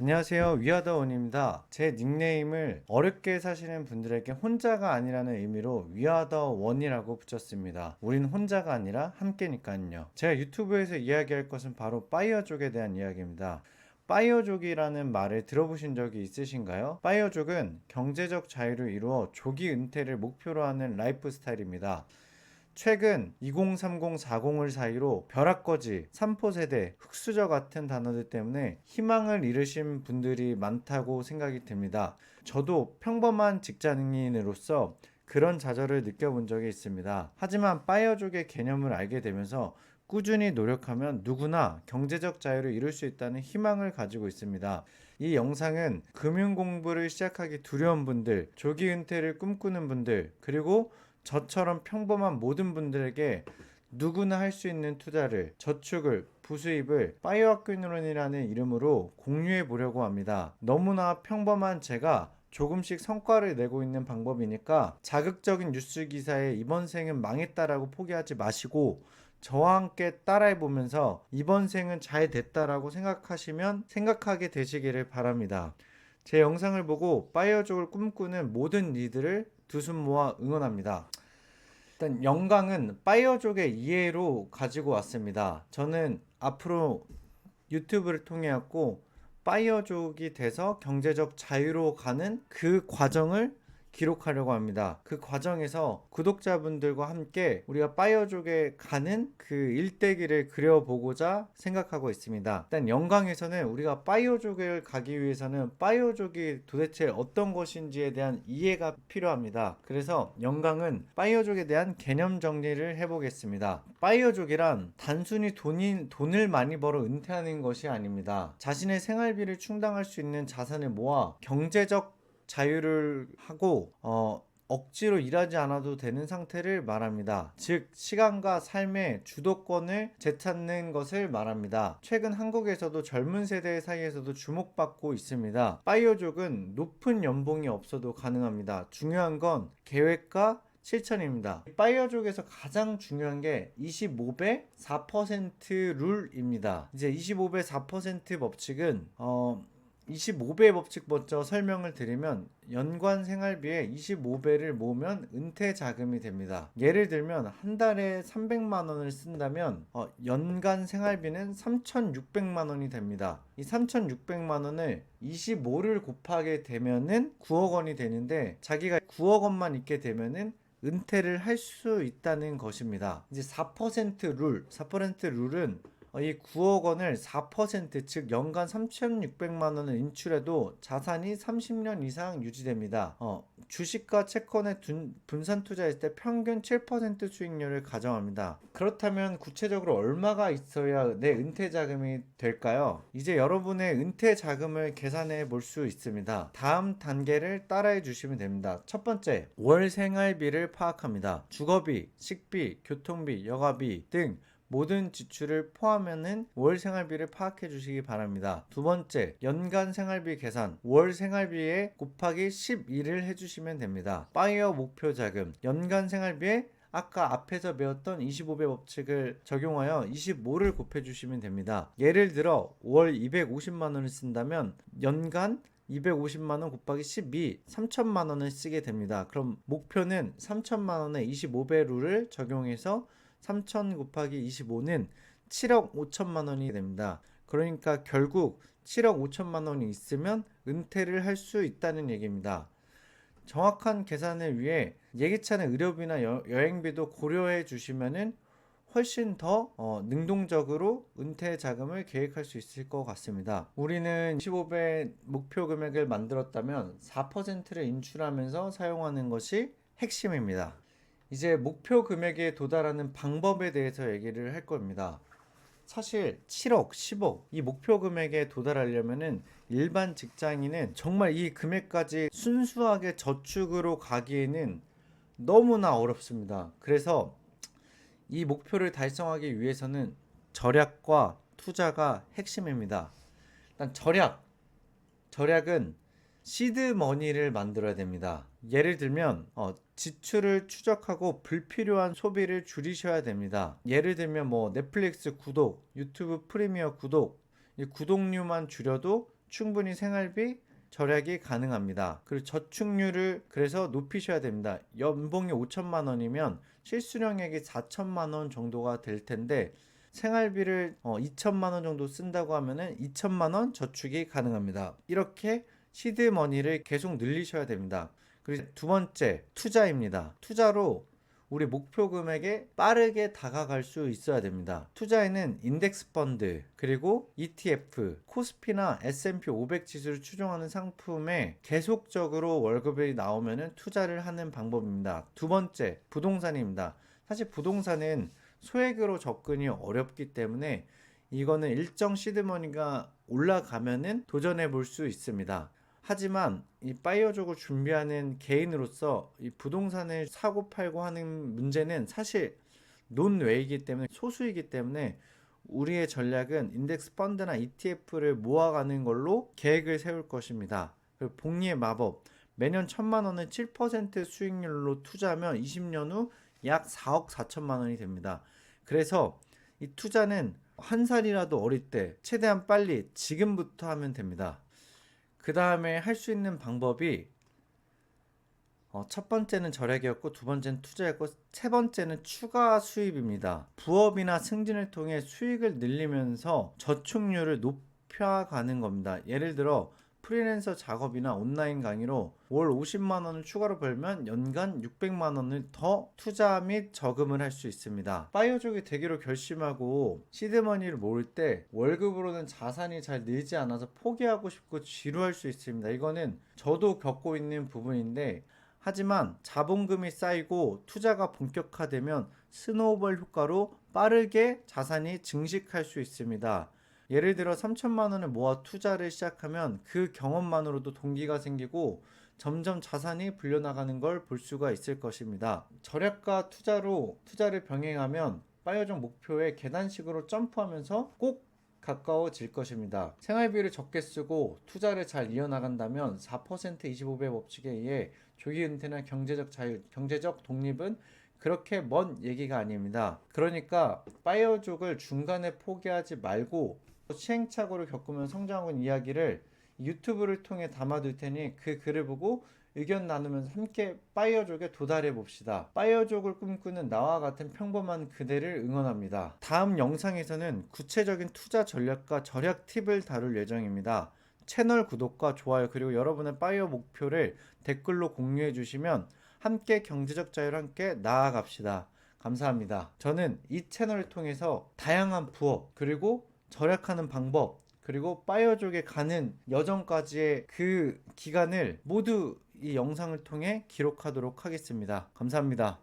안녕하세요. 위아더원입니다. 제 닉네임을 어렵게 사시는 분들에게 혼자가 아니라는 의미로 위아더원이라고 붙였습니다. 우린 혼자가 아니라 함께니까요. 제가 유튜브에서 이야기할 것은 바로 파이어족에 대한 이야기입니다. 파이어족이라는 말을 들어보신 적이 있으신가요? 파이어족은 경제적 자유를 이루어 조기 은퇴를 목표로 하는 라이프 스타일입니다. 최근 2030, 40을 사이로 벼락거지, 삼포세대, 흑수저 같은 단어들 때문에 희망을 잃으신 분들이 많다고 생각이 듭니다. 저도 평범한 직장인으로서 그런 좌절을 느껴본 적이 있습니다. 하지만 파이어족의 개념을 알게 되면서 꾸준히 노력하면 누구나 경제적 자유를 이룰 수 있다는 희망을 가지고 있습니다. 이 영상은 금융 공부를 시작하기 두려운 분들, 조기 은퇴를 꿈꾸는 분들, 그리고 저처럼 평범한 모든 분들에게 누구나 할 수 있는 투자를, 저축을, 부수입을 파이어학교이론이라는 이름으로 공유해 보려고 합니다. 너무나 평범한 제가 조금씩 성과를 내고 있는 방법이니까 자극적인 뉴스 기사에 이번 생은 망했다라고 포기하지 마시고 저와 함께 따라해 보면서 이번 생은 잘 됐다라고 생각하게 되시기를 바랍니다. 제 영상을 보고 파이어족을 꿈꾸는 모든 이들을 두 손 모아 응원합니다. 일단 영광은 파이어족의 이해로 가지고 왔습니다. 저는 앞으로 유튜브를 통해 갖고 파이어족이 돼서 경제적 자유로 가는 그 과정을 기록하려고 합니다. 그 과정에서 구독자분들과 함께 우리가 파이어족에 가는 그 일대기를 그려보고자 생각하고 있습니다. 일단 영광에서는 우리가 파이어족을 가기 위해서는 파이어족이 도대체 어떤 것인지에 대한 이해가 필요합니다. 그래서 영광은 파이어족에 대한 개념 정리를 해보겠습니다. 파이어족이란 단순히 돈을 많이 벌어 은퇴하는 것이 아닙니다. 자신의 생활비를 충당할 수 있는 자산을 모아 경제적 자유를 하고 억지로 일하지 않아도 되는 상태를 말합니다. 즉 시간과 삶의 주도권을 되찾는 것을 말합니다. 최근 한국에서도 젊은 세대 사이에서도 주목받고 있습니다. 파이어족은 높은 연봉이 없어도 가능합니다. 중요한 건 계획과 실천입니다. 파이어족에서 가장 중요한 게 25배 4% 룰입니다. 이제 25배 4% 법칙은 25배 법칙 먼저 설명을 드리면 연간 생활비의 25배를 모으면 은퇴 자금이 됩니다. 예를 들면 한 달에 300만 원을 쓴다면 연간 생활비는 3,600만 원이 됩니다. 이 3,600만 원을 25를 곱하게 되면은 9억 원이 되는데 자기가 9억 원만 있게 되면은 은퇴를 할 수 있다는 것입니다. 이제 4% 룰, 4% 룰은 이 9억 원을 4%, 즉 연간 3,600만 원을 인출해도 자산이 30년 이상 유지됩니다. 주식과 채권에 분산 투자했을 때 평균 7% 수익률을 가정합니다. 그렇다면 구체적으로 얼마가 있어야 내 은퇴 자금이 될까요? 이제 여러분의 은퇴 자금을 계산해 볼 수 있습니다. 다음 단계를 따라해 주시면 됩니다. 첫 번째, 월 생활비를 파악합니다. 주거비, 식비, 교통비, 여가비 등 모든 지출을 포함하는 월 생활비를 파악해 주시기 바랍니다. 두 번째, 연간 생활비 계산. 월 생활비에 곱하기 12를 해주시면 됩니다. 파이어 목표 자금. 연간 생활비에 아까 앞에서 배웠던 25배 법칙을 적용하여 25를 곱해주시면 됩니다. 예를 들어 월 250만 원을 쓴다면 연간 250만원 곱하기 12, 3천만원을 쓰게 됩니다. 그럼 목표는 3천만원에 25배 룰을 적용해서 3천 곱하기 25는 7억 5천만 원이 됩니다. 그러니까 결국 7억 5천만 원이 있으면 은퇴를 할 수 있다는 얘기입니다. 정확한 계산을 위해 예기치 않은 의료비나 여행비도 고려해 주시면은 훨씬 더 능동적으로 은퇴 자금을 계획할 수 있을 것 같습니다. 우리는 15배 목표 금액을 만들었다면 4%를 인출하면서 사용하는 것이 핵심입니다. 이제 목표 금액에 도달하는 방법에 대해서 얘기를 할 겁니다. 사실 7억, 10억 이 목표 금액에 도달하려면은 일반 직장인은 정말 이 금액까지 순수하게 저축으로 가기에는 너무나 어렵습니다. 그래서 이 목표를 달성하기 위해서는 절약과 투자가 핵심입니다. 일단 절약은 시드머니를 만들어야 됩니다. 예를 들면 지출을 추적하고 불필요한 소비를 줄이셔야 됩니다. 예를 들면 넷플릭스 구독, 유튜브 프리미어 구독, 이 구독료만 줄여도 충분히 생활비 절약이 가능합니다. 그리고 저축률을 그래서 높이셔야 됩니다. 연봉이 5천만 원이면 실수령액이 4천만 원 정도가 될 텐데 생활비를 2천만 원 정도 쓴다고 하면은 2천만 원 저축이 가능합니다. 이렇게 시드머니를 계속 늘리셔야 됩니다. 그리고 두 번째, 투자입니다. 투자로 우리 목표 금액에 빠르게 다가갈 수 있어야 됩니다. 투자에는 인덱스 펀드, 그리고 ETF, 코스피나 S&P 500 지수를 추종하는 상품에 계속적으로 월급이 나오면 투자를 하는 방법입니다. 두 번째, 부동산입니다. 사실 부동산은 소액으로 접근이 어렵기 때문에 이거는 일정 시드머니가 올라가면은 도전해 볼 수 있습니다. 하지만 이 바이오족을 준비하는 개인으로서 이 부동산을 사고 팔고 하는 문제는 사실 논외이기 때문에 소수이기 때문에 우리의 전략은 인덱스 펀드나 ETF를 모아가는 걸로 계획을 세울 것입니다. 그리고 복리의 마법, 매년 1,000만 원을 7% 수익률로 투자하면 20년 후 약 4억 4천만 원이 됩니다. 그래서 이 투자는 한 살이라도 어릴 때 최대한 빨리 지금부터 하면 됩니다. 그 다음에 할 수 있는 방법이 첫 번째는 절약이었고, 두 번째는 투자였고, 세 번째는 추가 수입입니다. 부업이나 승진을 통해 수익을 늘리면서 저축률을 높여가는 겁니다. 예를 들어 프리랜서 작업이나 온라인 강의로 월 50만 원을 추가로 벌면 연간 600만 원을 더 투자 및 저금을 할 수 있습니다. 바이오족이 되기로 결심하고 시드머니를 모을 때 월급으로는 자산이 잘 늘지 않아서 포기하고 싶고 지루할 수 있습니다. 이거는 저도 겪고 있는 부분인데, 하지만 자본금이 쌓이고 투자가 본격화되면 스노우볼 효과로 빠르게 자산이 증식할 수 있습니다. 예를 들어 3천만 원을 모아 투자를 시작하면 그 경험만으로도 동기가 생기고 점점 자산이 불려나가는 걸 볼 수가 있을 것입니다. 절약과 투자로 투자를 병행하면 바이오족 목표에 계단식으로 점프하면서 꼭 가까워질 것입니다. 생활비를 적게 쓰고 투자를 잘 이어나간다면 4% 25배 법칙에 의해 조기 은퇴나 경제적 자유, 경제적 독립은 그렇게 먼 얘기가 아닙니다. 그러니까 바이오족을 중간에 포기하지 말고 시행착오를 겪으면 성장한 이야기를 유튜브를 통해 담아둘 테니 그 글을 보고 의견 나누면서 함께 바이오족에 도달해 봅시다. 바이오족을 꿈꾸는 나와 같은 평범한 그대를 응원합니다. 다음 영상에서는 구체적인 투자 전략과 절약 팁을 다룰 예정입니다. 채널 구독과 좋아요, 그리고 여러분의 바이오 목표를 댓글로 공유해 주시면 함께 경제적 자유를 함께 나아갑시다. 감사합니다. 저는 이 채널을 통해서 다양한 부업, 그리고 절약하는 방법, 그리고 바이오족에 가는 여정까지의 그 기간을 모두 이 영상을 통해 기록하도록 하겠습니다. 감사합니다.